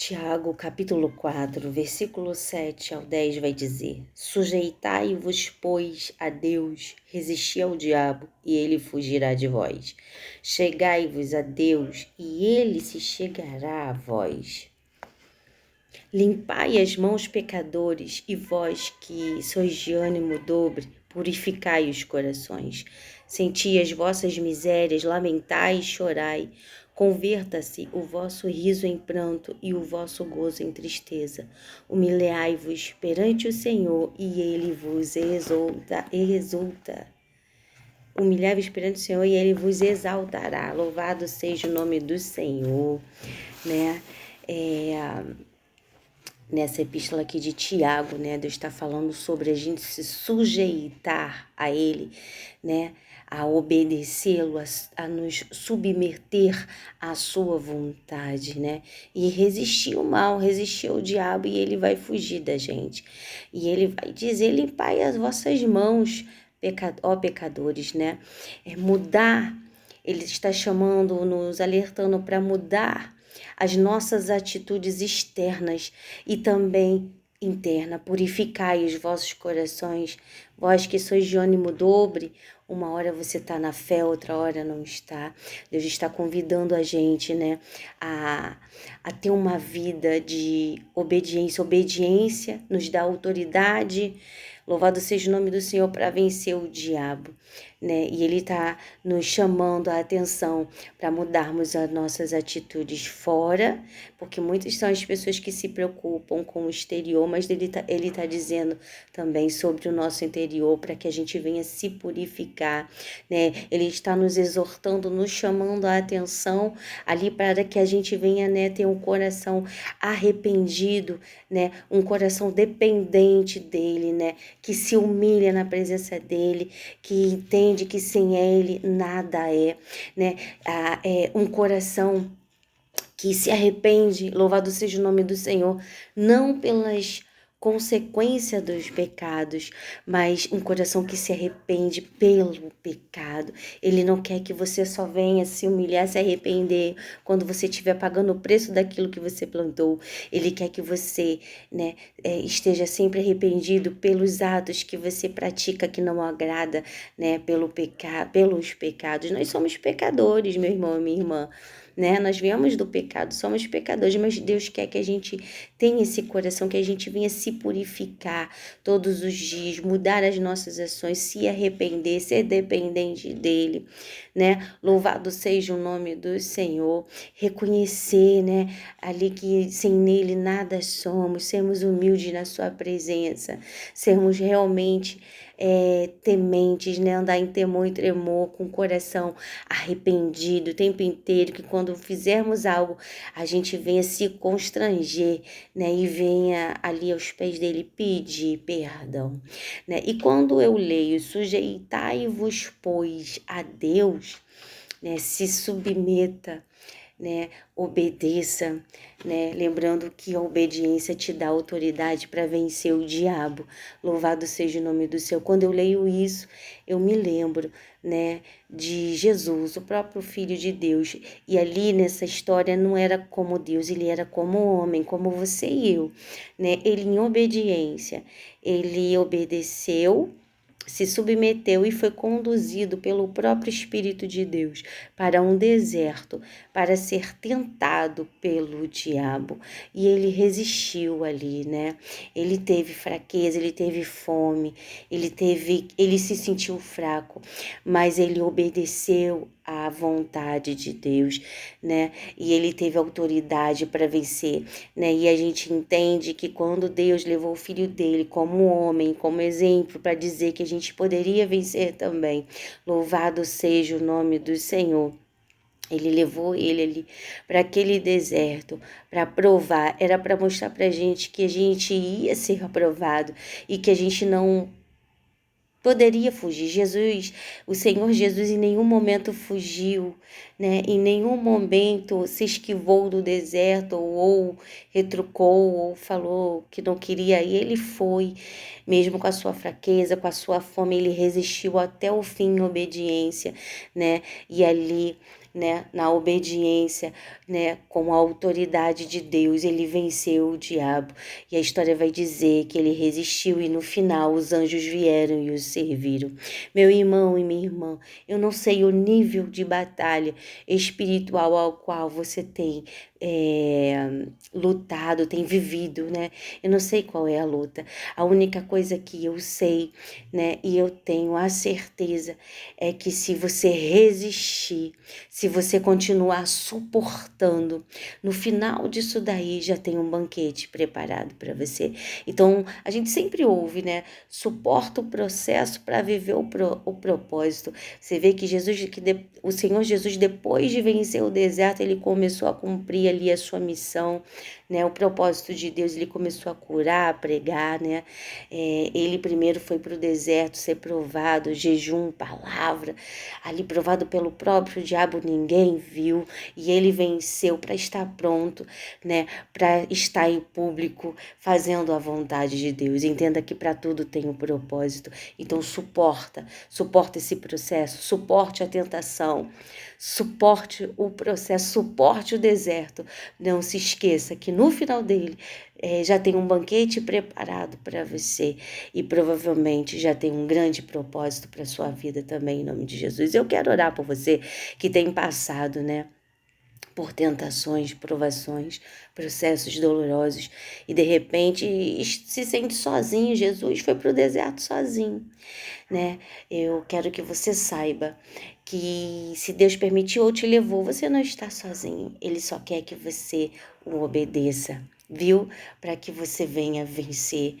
Tiago, capítulo 4, versículo 7 ao 10 vai dizer: Sujeitai-vos, pois, a Deus, resisti ao diabo, e ele fugirá de vós. Chegai-vos a Deus, e ele se chegará a vós. Limpai as mãos, pecadores, e vós que sois de ânimo dobre, purificai os corações. Senti as vossas misérias, lamentai e chorai. Converta-se o vosso riso em pranto e o vosso gozo em tristeza. Humilhai-vos perante o Senhor, e ele vos exulta. Humilhai-vos perante o Senhor, e ele vos exaltará. Louvado seja o nome do Senhor, né? Nessa epístola aqui de Tiago, né, Deus está falando sobre a gente se sujeitar a Ele, né, a obedecê-lo, a nos submeter à sua vontade, né, e resistir o mal, resistir ao diabo, e ele vai fugir da gente. E ele vai dizer: limpai as vossas mãos, ó pecadores, né, mudar. Ele está chamando, nos alertando para mudar as nossas atitudes externas e também interna. Purificai os vossos corações, vós que sois de ânimo dobre. Uma hora você está na fé, outra hora não está. Deus está convidando a gente, né, a ter uma vida de obediência. Obediência nos dá autoridade. Louvado seja o nome do Senhor para vencer o diabo, né? E Ele está nos chamando a atenção para mudarmos as nossas atitudes fora, porque muitas são as pessoas que se preocupam com o exterior, mas Ele tá dizendo também sobre o nosso interior, para que a gente venha se purificar, né? Ele está nos exortando, nos chamando a atenção ali para que a gente venha, né, ter um coração arrependido, né? Um coração dependente dEle, né? Que se humilha na presença dEle, que entende que sem Ele nada é, né? É um coração que se arrepende, louvado seja o nome do Senhor, não pelas consequências dos pecados, mas um coração que se arrepende pelo pecado. Ele não quer que você só venha se humilhar, se arrepender quando você estiver pagando o preço daquilo que você plantou. Ele quer que você, né, esteja sempre arrependido pelos atos que você pratica que não agrada, né, pelos pecados. Nós somos pecadores, meu irmão e minha irmã, né? Nós viemos do pecado, somos pecadores, mas Deus quer que a gente tenha esse coração, que a gente venha se purificar todos os dias, mudar as nossas ações, se arrepender, ser dependente dEle, né? Louvado seja o nome do Senhor, reconhecer, né, ali que sem nele nada somos, sermos humildes na sua presença, sermos realmente tementes, né? Andar em temor e tremor, com o coração arrependido o tempo inteiro, que quando fizermos algo, a gente venha se constranger, né? E venha ali aos pés dele pedir perdão, né? E quando eu leio, sujeitai-vos, pois, a Deus, né? Se submeta, né? Obedeça, né? Lembrando que a obediência te dá autoridade para vencer o diabo. Louvado seja o nome do Senhor. Quando eu leio isso, eu me lembro, né, de Jesus, o próprio Filho de Deus. E ali nessa história não era como Deus, ele era como homem, como você e eu, né? Ele, em obediência, ele obedeceu, se submeteu e foi conduzido pelo próprio Espírito de Deus para um deserto, para ser tentado pelo diabo. E ele resistiu ali, né? Ele teve fraqueza, ele teve fome, ele se sentiu fraco, mas ele obedeceu à vontade de Deus, né? E ele teve autoridade para vencer, né? E a gente entende que quando Deus levou o filho dele como homem, como exemplo, para dizer que a gente poderia vencer também. Louvado seja o nome do Senhor. Ele levou ele ali para aquele deserto, para provar, era para mostrar para a gente que a gente ia ser aprovado e que a gente não poderia fugir. Jesus, o Senhor Jesus, em nenhum momento fugiu, né? Em nenhum momento se esquivou do deserto, ou retrucou, ou falou que não queria ir. Ele foi, mesmo com a sua fraqueza, com a sua fome, ele resistiu até o fim em obediência, né? E ali, né, na obediência, né, com a autoridade de Deus, ele venceu o diabo. E a história vai dizer que ele resistiu e no final os anjos vieram e os serviram. Meu irmão e minha irmã, eu não sei o nível de batalha espiritual ao qual você tem lutado, tem vivido, né? Eu não sei qual é a luta. A única coisa que eu sei, né, e eu tenho a certeza é que se você resistir, se você continuar suportando, no final disso daí já tem um banquete preparado para você. Então, a gente sempre ouve, né? Suporta o processo para viver o propósito. Você vê que o Senhor Jesus, depois de vencer o deserto, ele começou a cumprir ali a sua missão, né? O propósito de Deus, ele começou a curar, a pregar, né? Ele primeiro foi para o deserto ser provado, jejum, palavra, ali provado pelo próprio diabo, ninguém viu, e ele venceu para estar pronto, né? Para estar em público, fazendo a vontade de Deus. Entenda que para tudo tem um propósito. Então suporta esse processo, suporte a tentação, suporte o processo, suporte o deserto. Não se esqueça que no final dele já tem um banquete preparado para você e provavelmente já tem um grande propósito para sua vida também, em nome de Jesus. Eu quero orar por você que tem passado, né, por tentações, provações, processos dolorosos e de repente se sente sozinho. Jesus foi para o deserto sozinho, né? Eu quero que você saiba que se Deus permitiu ou te levou, você não está sozinho. Ele só quer que você o obedeça, viu? Para que você venha vencer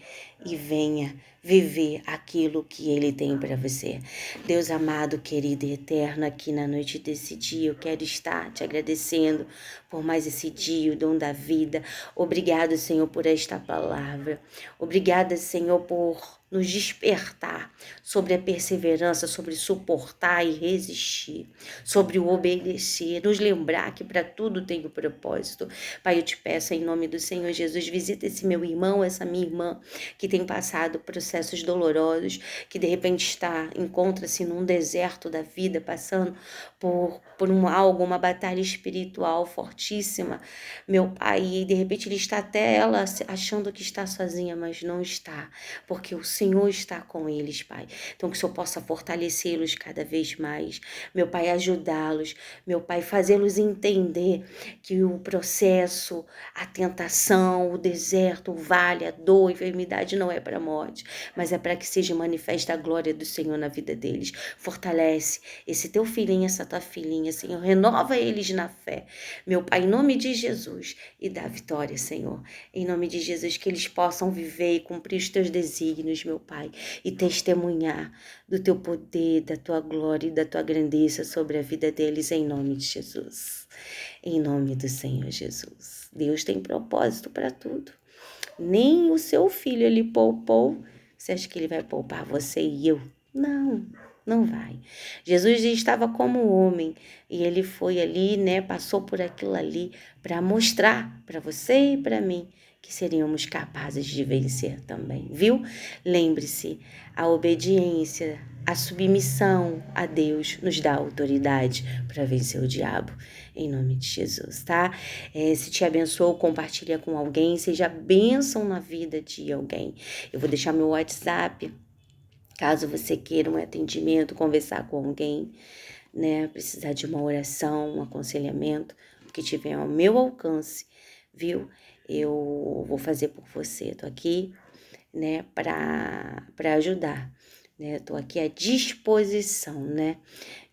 e venha viver aquilo que Ele tem para você. Deus amado, querido e eterno, aqui na noite desse dia, eu quero estar te agradecendo por mais esse dia, o dom da vida. Obrigado, Senhor, por esta palavra. Obrigada, Senhor, por nos despertar sobre a perseverança, sobre suportar e resistir, sobre o obedecer, nos lembrar que para tudo tem o propósito. Pai, eu te peço em nome do Senhor Jesus, visita esse meu irmão, essa minha irmã que tem passado processos dolorosos, que de repente encontra-se num deserto da vida, passando por algo, uma batalha espiritual fortíssima, meu Pai, e de repente ele está até ela achando que está sozinha, mas não está, porque o Senhor está com eles, Pai. Então que o Senhor possa fortalecê-los cada vez mais, meu Pai, ajudá-los, meu Pai, fazê-los entender que o processo, a tentação, o deserto, o vale, a dor, a enfermidade não é para a morte, mas é para que seja manifesta a glória do Senhor na vida deles. Fortalece esse teu filhinho, essa tua filhinha, Senhor, renova eles na fé, meu Pai, em nome de Jesus, e dá vitória, Senhor, em nome de Jesus, que eles possam viver e cumprir os teus desígnios, meu Pai, e testemunhar do teu poder, da tua glória e da tua grandeza sobre a vida deles, em nome de Jesus, em nome do Senhor Jesus. Deus tem propósito para tudo. Nem o seu filho ele poupou. Você acha que ele vai poupar você e eu? Não, não vai. Jesus estava como homem e ele foi ali, né? Passou por aquilo ali para mostrar para você e para mim que seríamos capazes de vencer também, viu? Lembre-se, a obediência, a submissão a Deus nos dá autoridade para vencer o diabo, em nome de Jesus, tá? Se te abençoou, compartilha com alguém, seja bênção na vida de alguém. Eu vou deixar meu WhatsApp, caso você queira um atendimento, conversar com alguém, né? Precisar de uma oração, um aconselhamento, o que tiver ao meu alcance, viu? Eu vou fazer por você. Tô aqui, né, para ajudar, né? Tô aqui à disposição, né,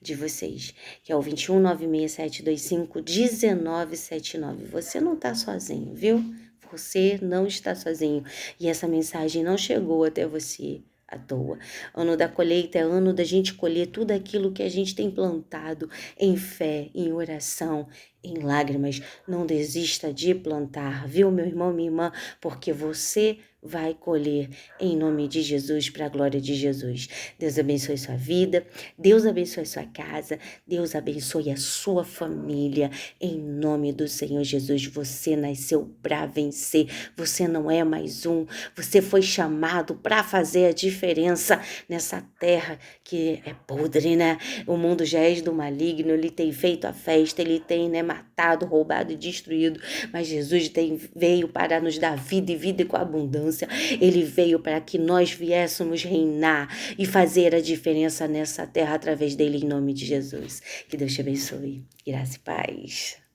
de vocês, que é o 2196-725-1979. Você não tá sozinho, viu? Você não está sozinho. E essa mensagem não chegou até você à toa. Ano da colheita é ano da gente colher tudo aquilo que a gente tem plantado em fé, em oração, em lágrimas, não desista de plantar, viu, meu irmão, minha irmã, porque você vai colher em nome de Jesus, para a glória de Jesus. Deus abençoe sua vida, Deus abençoe sua casa, Deus abençoe a sua família, em nome do Senhor Jesus. Você nasceu para vencer, você não é mais um, você foi chamado para fazer a diferença nessa terra que é podre, né? O mundo já é do maligno, ele tem feito a festa, ele tem, né, matado, roubado e destruído, mas Jesus veio para nos dar vida e vida com abundância. Ele veio para que nós viéssemos reinar e fazer a diferença nessa terra através dele, em nome de Jesus. Que Deus te abençoe. Graça e paz.